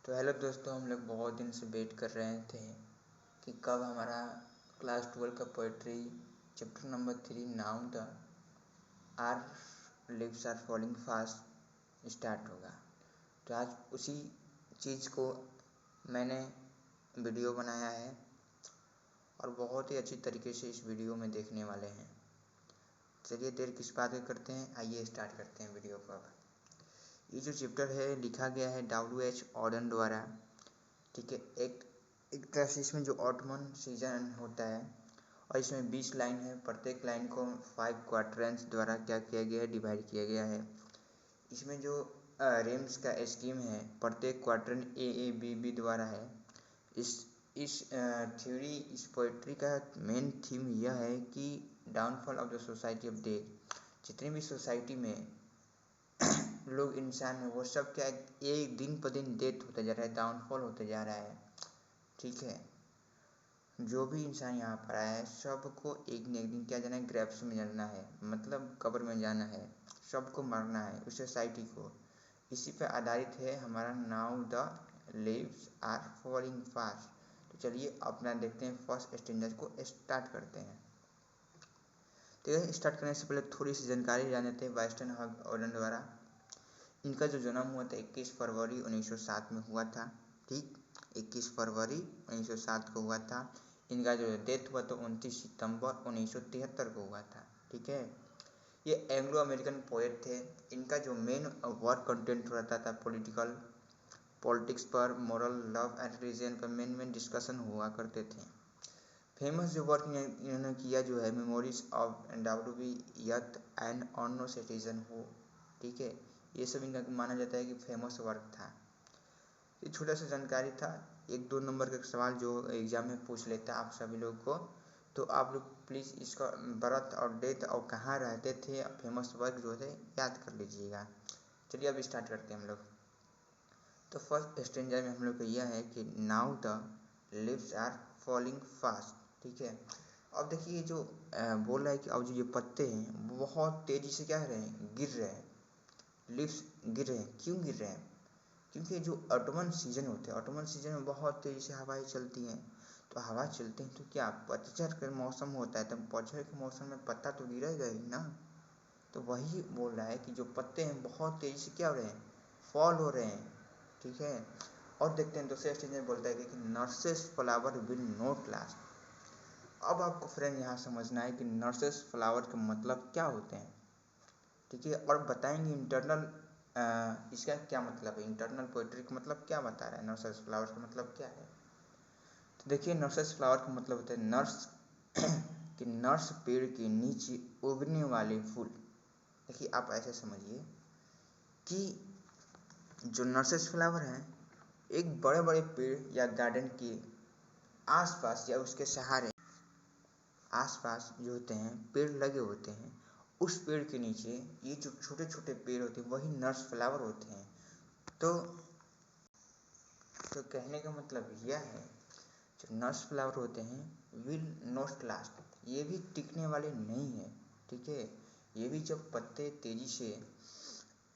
तो हेलो दोस्तों, हम लोग बहुत दिन से वेट कर रहे थे कि कब हमारा क्लास 12 का poetry chapter number 3 now the are leaves are falling fast start होगा। तो आज उसी चीज़ को मैंने वीडियो बनाया है और बहुत ही अच्छी तरीके से इस वीडियो में देखने वाले हैं। चलिए देर किस बात की करते हैं, आइए स्टार्ट करते हैं वीडियो को। अब ये जो चैप्टर है लिखा गया है W.H. ऑर्डन द्वारा। ठीक है, एक तरह से इसमें जो ऑटमन सीजन होता है और इसमें 20 लाइन है। प्रत्येक लाइन को 5 क्वाड्रेंट्स द्वारा क्या किया गया है, डिवाइड किया गया है। इसमें जो रेम्स का स्कीम है प्रत्येक क्वाड्रेंट ए बी बी द्वारा है। इस थ्योरी इस पोइट्री का मेन थीम यह है कि downfall of the society of death. जितनी भी सोसाइटी में लोग इंसान है वो सब क्या एक दिन पर दिन डेथ होता जा रहा है, डाउनफॉल होते जा रहा है। ठीक है, जो भी इंसान यहाँ पर आया है सबको एक न एक दिन क्या जाना है, ग्रेव्स में जाना है, मतलब कब्र में जाना है, सबको मरना है उस सोसाइटी को। इसी पर आधारित है हमारा now the leaves are falling fast. तो चलिए अपना देखते हैं, फर्स्ट स्टैंडर्ड को स्टार्ट करते हैं। तो स्टार्ट करने से पहले थोड़ी सी जानकारी जान लेते हैं वाइस्टन हग ऑर्डन द्वारा। इनका जो जन्म हुआ था 21 फरवरी 1907 में हुआ था। ठीक, 21 फरवरी 1907 को हुआ था। इनका जो डेथ हुआ तो 29 सितंबर 1973 को हुआ था। ठीक है, ये एंग्लो अमेरिकन पोएट थे। इनका जो मेन वर्क कंटेंट रहता था पॉलिटिक्स पर, मॉरल, लव एंड रिलीजन पर मेन डिस्कशन हुआ करते थे। फेमस जो वर्क इन्होंने किया जो है मेमोरीज ऑफ W.B. यथ एंड ऑनो सिटीजन हो। ठीक है, ये सब इनका माना जाता है कि फेमस वर्क था। ये छोटा सा जानकारी था, 1-2 नंबर का सवाल जो एग्जाम में पूछ लेता है आप सभी लोग को। तो आप लोग प्लीज़ इसका बर्थ और डेथ और कहाँ रहते थे, फेमस वर्क जो है याद कर लीजिएगा। चलिए अब स्टार्ट करते हैं हम लोग। तो फर्स्ट स्टेंजर में हम लोग का यह है कि now the leaves are falling fast. ठीक है, अब देखिए जो बोल रहा है कि अब जो ये पत्ते हैं वो बहुत तेज़ी से क्या रहे हैं, गिर रहे हैं। लीव्स गिर रहे हैं, क्यों गिर रहे हैं? क्योंकि जो ऑटमन सीजन होते हैं, ऑटमन सीजन में बहुत तेज़ी से हवाएं चलती हैं। तो हवा चलती हैं तो क्या पतझड़ का मौसम होता है, तो पतझड़ के मौसम में पत्ता तो गिरेगा ही ना। तो वही बोल रहा है कि जो पत्ते हैं बहुत तेज़ी से क्या हो रहे हैं, फॉल हो रहे हैं। ठीक है, और देखते हैं दूसरे स्टेज में बोलता है कि nurses flower will not last. अब आपको फ्रेंड यहाँ समझना है कि नर्सेस फ्लावर के मतलब क्या होते हैं। ठीक है, और बताएंगे इंटरनल इसका क्या मतलब है, इंटरनल पोइट्री का मतलब क्या बता रहा है, नर्सेस फ्लावर का मतलब क्या है। तो देखिए नर्सेस फ्लावर का मतलब होता है नर्स कि नर्स पेड़ के नीचे उगने वाले फूल। देखिए आप ऐसे समझिए कि जो नर्सेस फ्लावर हैं एक बड़े बड़े पेड़ या गार्डन के आसपास या उसके सहारे आसपास जो होते हैं पेड़ लगे होते हैं, उस पेड़ के नीचे ये जो छोटे छोटे पेड़ होते हैं वही नर्स फ्लावर होते हैं। तो कहने का मतलब यह है जो नर्स फ्लावर होते हैं विल नॉट लास्ट, ये भी टिकने वाले नहीं है। ठीक है, ये भी जब पत्ते तेजी से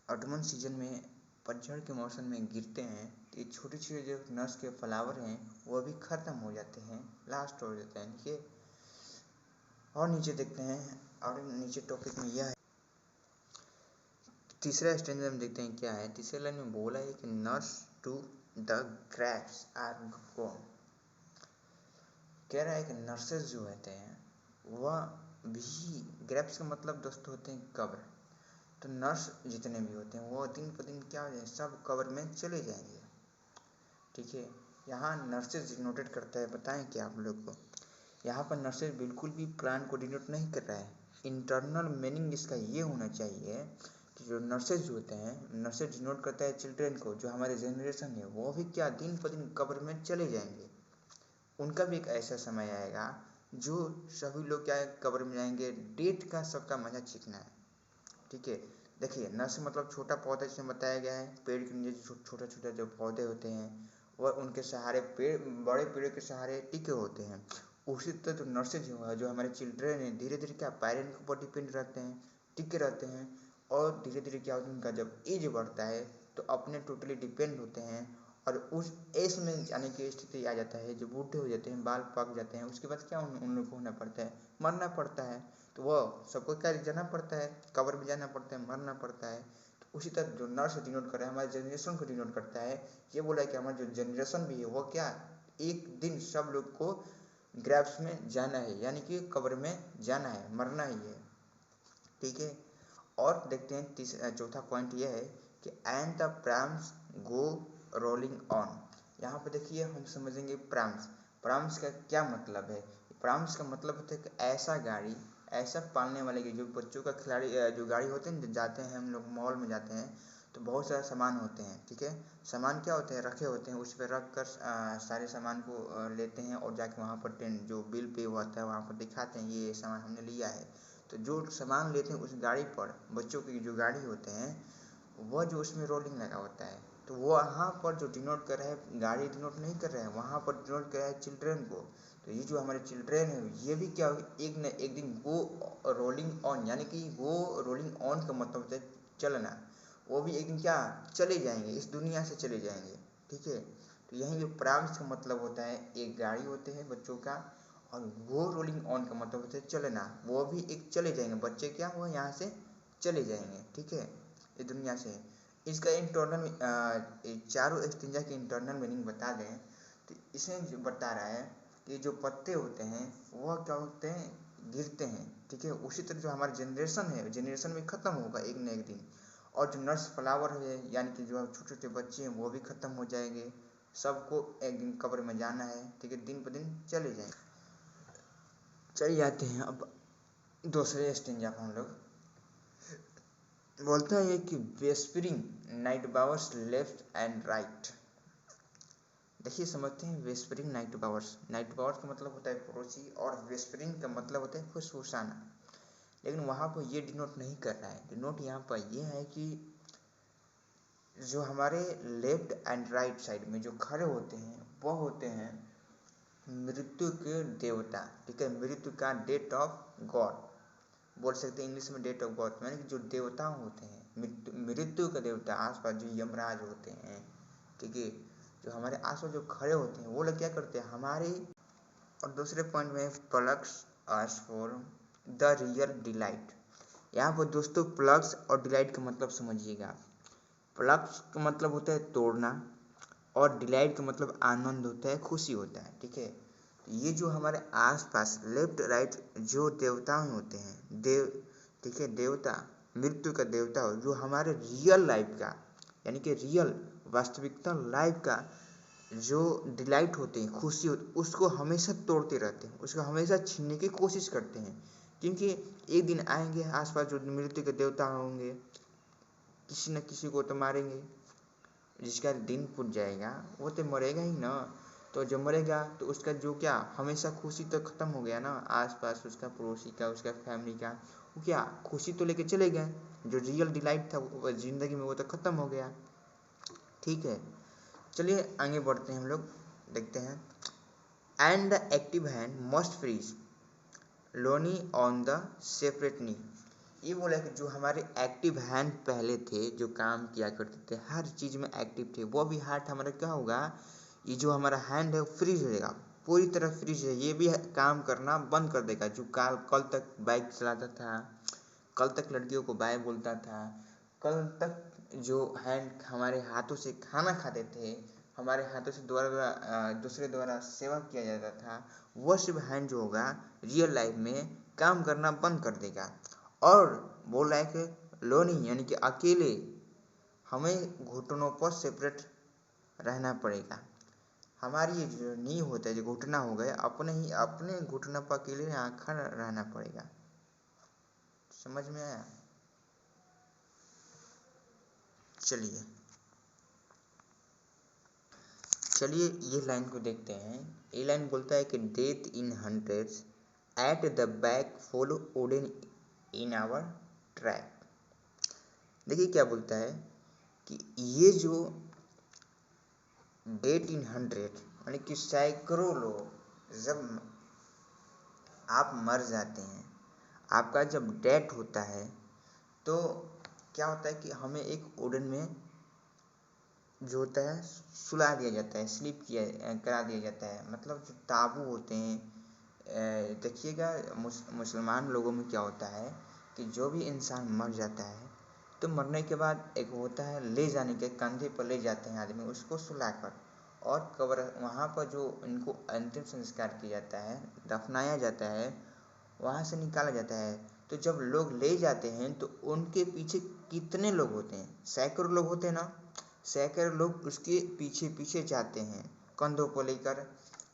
ऑटमन सीजन में पतझड़ के मौसम में गिरते हैं तो ये छोटे छोटे जो नर्स के फ्लावर हैं वो भी ख़त्म हो जाते हैं, लास्ट हो जाते हैं। ठीक है, और नीचे देखते हैं, और नीचे टॉपिक में यह है तीसरा स्टेंजर में देखते हैं क्या है। तीसरे लाइन में बोला है कि nurse to the graves are gone. कह रहा है कि नर्सेज जो होते हैं वह भी, ग्रेव्स का मतलब दोस्तों होते हैं कब्र। तो नर्स जितने भी होते हैं वो दिन पर दिन क्या हो जाए, सब कब्र में चले जाएंगे। ठीक है, यहाँ नर्सेज डिनोटेड करता है, बताएं क्या आप लोग को, यहाँ पर नर्सेज बिल्कुल भी प्लान को डिनोट नहीं कर रहा है। इंटरनल मीनिंग इसका ये होना चाहिए कि जो नर्सेज होते हैं, नर्सेज डिनोट करता है चिल्ड्रेन को, जो हमारे जनरेशन है वो भी क्या दिन पर दिन कब्र में चले जाएंगे। उनका भी एक ऐसा समय आएगा जो सभी लोग क्या है कब्र में जाएंगे, डेट का सबका मजा चीखना है। ठीक है, देखिए नर्स मतलब छोटा पौधा जिसमें बताया गया है, पेड़ के नीचे छोटा छोटा जो पौधे होते हैं वह उनके सहारे पेड़, बड़े पेड़ के सहारे टिके होते हैं। उसी तरह जो नर्सेज हुआ, जो हमारे चिल्ड्रेन हैं, धीरे धीरे क्या पेरेंट के ऊपर डिपेंड रहते हैं, टिके रहते हैं। और धीरे धीरे क्या होता है उनका जब एज बढ़ता है तो अपने टोटली डिपेंड होते हैं और उस एज में जाने की स्थिति आ जाता है, जो बूढ़े हो जाते हैं, बाल पक जाते हैं, उसके बाद क्या उन लोग को होना पड़ता है, मरना पड़ता है। तो वह सबको क्या जाना पड़ता है, कब्र में जाना पड़ता है, मरना पड़ता है। तो उसी तरह जो नर्स डिनोट कर रहा है हमारे जनरेशन को डिनोट करता है। ये बोला है कि हमारा जो जनरेशन भी है वो क्या, एक दिन सब लोग को ग्रैब्स में जाना है, यानी कि कब्र में जाना है, मरना ही है। ठीक है, और देखते हैं चौथा पॉइंट यह है कि and the prams go rolling on. यहाँ पर देखिए हम समझेंगे प्राम्स। प्राम्स का क्या मतलब है? प्राम्स का मतलब होता है कि ऐसा गाड़ी, ऐसा पालने वाले की, जो बच्चों का खिलाड़ी जो गाड़ी होते हैं, जो जाते हैं हम लोग मॉल में जाते हैं तो बहुत सारे सामान होते हैं। ठीक है, सामान क्या होते हैं, रखे होते हैं, उस पर रख कर सारे सामान को लेते हैं और जाके वहाँ पर जो बिल पे होता है वहाँ पर दिखाते हैं ये सामान हमने लिया है। तो जो सामान लेते हैं उस गाड़ी पर, बच्चों की जो गाड़ी होते हैं, वह जो उसमें रोलिंग लगा होता है, तो वो वहाँ पर जो डिनोट कर रहा है, गाड़ी डिनोट नहीं कर रहा है, वहाँ पर डिनोट कर रहा है चिल्ड्रेन को। तो ये जो हमारे चिल्ड्रेन है ये भी क्या एक न एक दिन वो रोलिंग ऑन, यानी कि वो रोलिंग ऑन का मतलब होता है चलना, वो भी एक दिन क्या चले जाएंगे, इस दुनिया से चले जाएंगे। ठीक है, तो यही जो प्राम्स का मतलब होता है, एक गाड़ी होते हैं बच्चों का, और वो रोलिंग ऑन का मतलब होता है चलना, वो भी एक चले जाएंगे, बच्चे क्या हुआ यहाँ से चले जाएंगे। ठीक है, इस दुनिया से। इसका इंटरनल चारों स्टेंजा की इंटरनल मीनिंग बता दें तो इसमें जो बता रहा है कि जो पत्ते होते हैं वह क्या होते हैं, गिरते हैं। ठीक है, उसी तरह जो हमारा जनरेशन है, जनरेशन भी खत्म होगा एक न एक दिन। और जो नर्स फ्लावर है, यानी कि जो छोटे छोटे बच्चे हैं वो भी खत्म हो जाएंगे, सबको एक दिन कब्र में जाना है। ठीक है, दिन पर दिन चले जाएंगे। चलिए जाते हैं अब दूसरे स्टेंजा पर। हम लोग बोलता है कि whispering night bowers left and right. देखिए समझते हैं, वेस्परिंग नाइट बावर्स, नाइट बावर्स का मतलब होता है पड़ोसी, और वेस्परिंग का मतलब होता है फुसफुसाना। लेकिन वहाँ पर ये डिनोट नहीं कर रहा है, डिनोट यहाँ पर यह है कि जो हमारे लेफ्ट एंड राइट साइड में जो खड़े होते हैं वह होते हैं मृत्यु के देवता। ठीक है, मृत्यु का डेट ऑफ गॉड बोल सकते हैं, इंग्लिश में डेट ऑफ गॉड, यानी कि जो देवता होते हैं, मृत्यु का देवता, आसपास जो यमराज होते हैं। ठीक है, जो हमारे आसपास जो खड़े होते हैं वो लोग क्या करते हैं हमारे। और दूसरे पॉइंट में plugs us for the real delight. यहाँ पर दोस्तों प्लग्स और डिलाइट का मतलब समझिएगा। प्लग्स का मतलब होता है तोड़ना, और डिलाइट का मतलब आनंद होता है, खुशी होता है। ठीक है, तो ये जो हमारे आसपास लेफ्ट राइट जो देवता होते हैं, ठीक है, देवता, मृत्यु का देवता हो, जो हमारे रियल लाइफ का, यानी कि रियल वास्तविकता लाइफ का जो डिलाइट होते हैं, खुशी होती, उसको हमेशा तोड़ते रहते हैं, उसको हमेशा छीनने की कोशिश करते हैं। क्योंकि एक दिन आएंगे आसपास जो मृत्यु के देवता होंगे, किसी न किसी को तो मारेंगे, जिसका दिन फूट जाएगा वो तो मरेगा ही ना। तो जब मरेगा तो उसका जो क्या हमेशा खुशी तो ख़त्म हो गया ना, आसपास उसका पड़ोसी का, उसका फैमिली का, वो क्या खुशी तो लेके चले गए, जो रियल डिलाइट था वो ज़िंदगी में वो तो ख़त्म हो गया। ठीक है, चलिए आगे बढ़ते हैं हम लोग, देखते हैं। And the active hand must freeze lonely on the separate knee. ये बोला कि जो हमारे एक्टिव हैंड पहले थे, जो काम किया करते थे, हर चीज़ में एक्टिव थे, वो भी हार्ट हमारा क्या होगा, ये जो हमारा हैंड है वो फ्रीज रहेगा, पूरी तरह फ्रीज है, ये भी काम करना बंद कर देगा। जो कल तक बाइक चलाता था, कल तक लड़कियों को बाय बोलता था, कल तक जो हैंड हमारे हाथों से खाना खाते थे, हमारे हाथों से दूसरे द्वारा सेवा किया जाता था, वह सब हैंड जो होगा रियल लाइफ में काम करना बंद कर देगा। और बोल रहा है कि लोनी, यानी कि अकेले हमें घुटनों पर सेपरेट रहना पड़ेगा। हमारी ये जो नींव होता है, जो घुटना हो गए, अपने घुटना पर अकेले खड़ा रहना पड़ेगा। समझ में आया? चलिए ये लाइन को देखते हैं। ये लाइन बोलता है कि death in hundreds at the back follow Auden in our track. देखिए क्या बोलता है कि ये जो डेथ इन हंड्रेड, यानी कि सैकड़ों लोग, जब आप मर जाते हैं, आपका जब डेथ होता है, तो क्या होता है कि हमें एक उड़न में जो होता है सुला दिया जाता है, स्लीप किया करा दिया जाता है। मतलब जो ताबू होते हैं, देखिएगा मुसलमान लोगों में क्या होता है कि जो भी इंसान मर जाता है तो मरने के बाद एक होता है ले जाने के, कंधे पर ले जाते हैं आदमी उसको सुलाकर, और कब्र वहाँ पर जो इनको अंतिम संस्कार किया जाता है, दफनाया जाता है, वहाँ से निकाला जाता है। तो जब लोग ले जाते हैं तो उनके पीछे कितने लोग होते हैं, सैकड़ों लोग होते हैं ना, सैकड़ों लोग उसके पीछे पीछे जाते हैं कंधों को लेकर,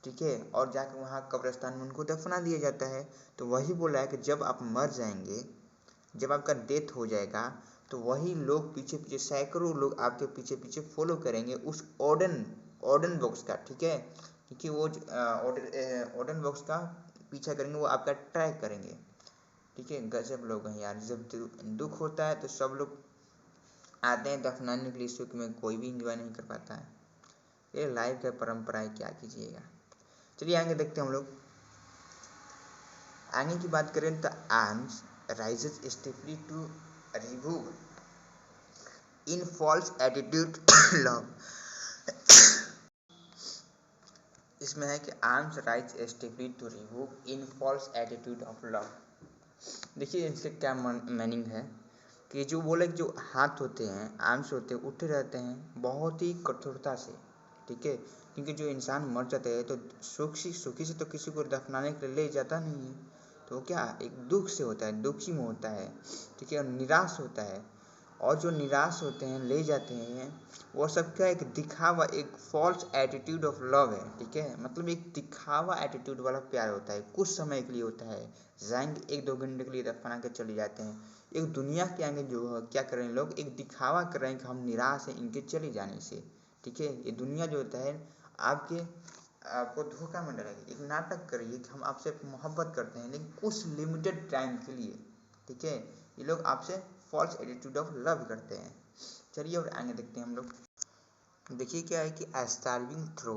ठीक है, और जाकर वहाँ कब्रिस्तान में उनको दफना दिया जाता है। तो वही बोला है कि जब आप मर जाएंगे, जब आपका डेथ हो जाएगा तो वही लोग पीछे पीछे, सैकड़ों लोग आपके पीछे पीछे फॉलो करेंगे उस ऑर्डन बॉक्स का, ठीक है, क्योंकि वो ऑर्डन बॉक्स का पीछा करेंगे, वो आपका ट्रैक करेंगे, ठीक है। गजब लोग हैं यार, जब दुख होता है तो सब लोग आते हैं दफनाने के लिए, सुख में कोई भी इंजॉय नहीं कर पाता है। ये लाइफ का परंपरा है, क्या कीजिएगा। चलिए आगे देखते हैं हम लोग। आगे की बात करें तो arms rises stiffly to remove in false attitude love. इसमें है कि arms rise stiffly to remove in false attitude of love. देखिए इससे क्या मीनिंग है कि जो बोले जो हाथ होते हैं, आर्म्स होते हैं, उठे रहते हैं बहुत ही कठोरता से, ठीक है, क्योंकि जो इंसान मर जाता है तो सुखी से तो किसी को दफनाने के लिए ले जाता नहीं है, तो क्या एक दुख से होता है, दुखी में होता है, ठीक है, और निराश होता है। और जो निराश होते हैं ले जाते हैं, वो सबका एक दिखावा, एक फॉल्स एटीट्यूड ऑफ लव है, ठीक है, मतलब एक दिखावा एटीट्यूड वाला प्यार होता है, कुछ समय के लिए होता है, जाएंगे 1-2 घंटे के लिए दफना के चले जाते हैं। एक दुनिया के आगे जो क्या कर रहे हैं लोग, एक दिखावा कर रहे हैं कि हम निराश हैं इनके चले जाने से, ठीक है। ये दुनिया जो होता है आपको धोखा में डालेगी, एक नाटक करिए कि हम आपसे मोहब्बत करते हैं लेकिन कुछ लिमिटेड टाइम के लिए, ठीक है। ये लोग आपसे फॉल्स एटीट्यूड ऑफ लव करते हैं। चलिए और आगे देखते हैं हम लोग। देखिए क्या है कि starving through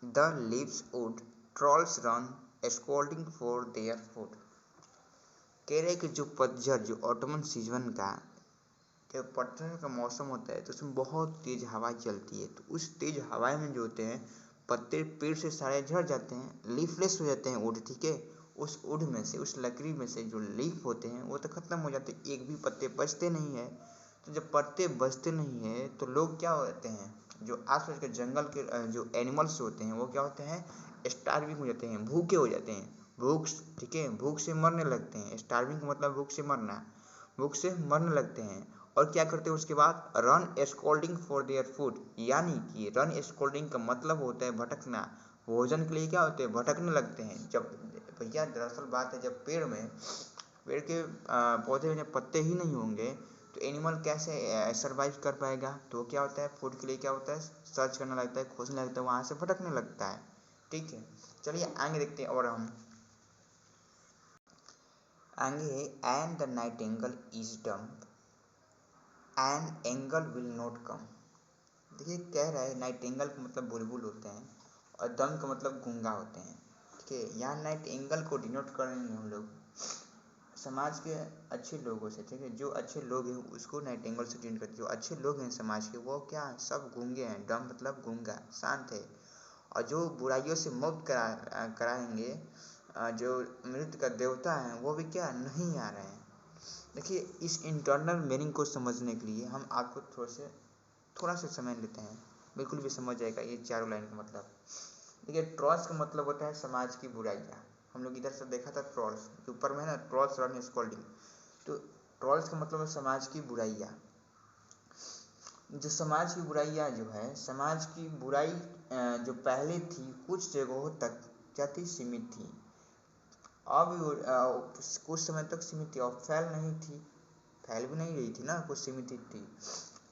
the leaves wood trolls run scolding for their food. कह रहे कि जो पतझड़, जो ऑटमन सीजन का जब पतझड़ का मौसम होता है तो उसमें बहुत तेज हवा चलती है, तो उस तेज हवा में जो होते हैं पत्ते पेड़ से सारे झड़ जाते हैं, लीफलेस हो जाते हैं वुड, ठीक है। उस वुड में से, उस लकड़ी में से जो लीफ होते हैं वो तो खत्म हो जाते हैं, एक भी पत्ते बचते नहीं है। तो जब पत्ते बचते नहीं है तो लोग क्या होते हैं, जो आसपास के जंगल के जो एनिमल्स होते हैं वो क्या होते हैं, स्टार्विंग हो जाते हैं, भूखे हो जाते हैं, भूख, ठीक है, भूख से मरने लगते हैं। स्टार्विंग का मतलब भूख से मरना, भूख से मरने लगते हैं। और क्या करते हैं उसके बाद, run scolding for their food, यानी कि रन स्कोल्डिंग का मतलब होता है भटकना, भोजन के लिए क्या होते हैं, भटकने लगते हैं। जब भैया दरअसल बात है, जब पेड़ के पौधे में पत्ते ही नहीं होंगे तो एनिमल कैसे सरवाइव कर पाएगा। तो क्या होता है, फूड के लिए क्या होता है, सर्च करने लगता है, खोजने लगता है, वहाँ से भटकने लगता है, ठीक है। चलिए आगे देखते हैं। और हम आगे, and the Nightingale is dumb and angle will not come. देखिए कह रहा है नाइटिंगेल का मतलब बुलबुल होते हैं और दम का मतलब गूंगा होते हैं, ठीक है। यहाँ नाइटिंगेल को डिनोट करेंगे हम लोग समाज के अच्छे लोगों से, ठीक है, जो अच्छे लोग हैं उसको नाइटिंगेल से डिनोट करते हैं। जो अच्छे लोग हैं समाज के वो क्या सब गूंगे हैं, डम मतलब गूंगा, शांत है। और जो बुराइयों से मुक्त कराएंगे, जो मृत्यु का देवता है वो भी क्या नहीं आ रहे हैं। देखिए इस इंटरनल मीनिंग को समझने के लिए हम आपको थोड़ा सा समय लेते हैं, बिल्कुल भी समझ जाएगा ये चारों लाइन का मतलब। देखिए ट्रॉल्स का मतलब होता है समाज की बुराइयाँ। हम लोग इधर से देखा था ट्रॉल्स, ऊपर में है ना, ट्रॉल्स रन स्कोल्डिंग, तो ट्रॉल्स का मतलब है समाज की बुराइयाँ। जो समाज की बुराइयाँ जो है, समाज की बुराई जो पहले थी कुछ जगहों तक क्या थी, सीमित थी। अब कुछ समय तक सीमित थी और फैल नहीं थी, फैल भी नहीं रही थी ना, कुछ सीमित थी।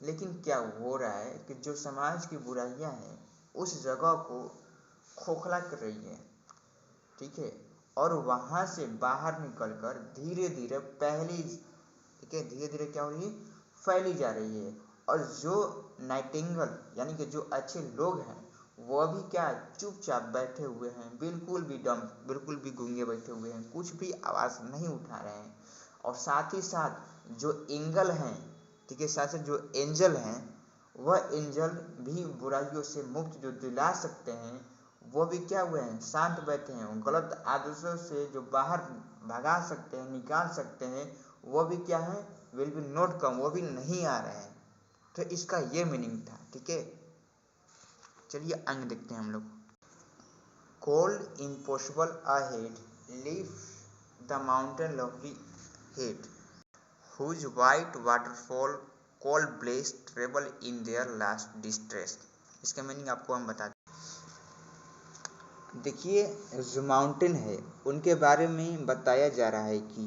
लेकिन क्या हो रहा है कि जो समाज की बुराइयां हैं उस जगह को खोखला कर रही है, ठीक है, और वहाँ से बाहर निकलकर धीरे धीरे ठीक है, धीरे धीरे क्या हो रही है, फैली जा रही है। और जो नाइटिंगेल यानी कि जो अच्छे लोग हैं वो भी क्या चुपचाप बैठे हुए हैं, बिल्कुल भी डम, बिल्कुल भी गूंगे बैठे हुए हैं, कुछ भी आवाज़ नहीं उठा रहे हैं। और साथ ही साथ जो एंगल हैं, ठीक है, साथ साथ जो एंजल हैं वह एंजल भी बुराइयों से मुक्त जो दिला सकते हैं, वो भी क्या हुए हैं, शांत बैठे हैं। गलत आदर्शों से जो बाहर भगा सकते हैं, निकाल सकते हैं, वो भी क्या है, विल बी नॉट कम, वो भी नहीं आ रहे हैं। तो इसका ये मीनिंग था। ठीक है, चलिए अंग देखते हैं हम लोग। Cold impossible ahead lift the mountain lovely head whose white waterfall could bless travel in their last distress. इसका मीनिंग आपको हम बता दें। देखिए, जो माउंटेन है उनके बारे में बताया जा रहा है कि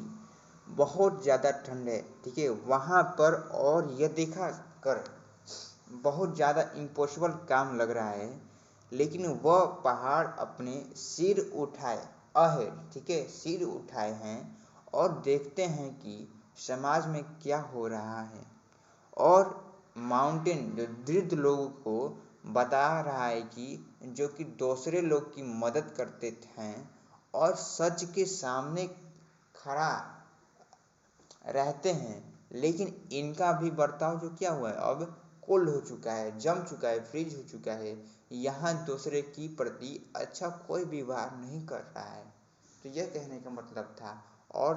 बहुत ज़्यादा ठंड है। ठीक है, वहाँ पर, और यह देखा कर बहुत ज़्यादा इम्पॉसिबल काम लग रहा है, लेकिन वह पहाड़ अपने सिर उठाए अहेड, ठीक है, सिर उठाए हैं और देखते हैं कि समाज में क्या हो रहा है। और माउंटेन जो वृद्ध लोगों को बता रहा है कि जो कि दूसरे लोग की मदद करते हैं और सच के सामने खड़ा रहते हैं, लेकिन इनका भी बर्ताव जो क्या हुआ है, अब कोल्ड हो चुका है, जम चुका है, फ्रीज हो चुका है। यहाँ दूसरे की प्रति अच्छा कोई व्यवहार नहीं कर रहा है। तो यह कहने का मतलब था। और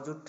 जो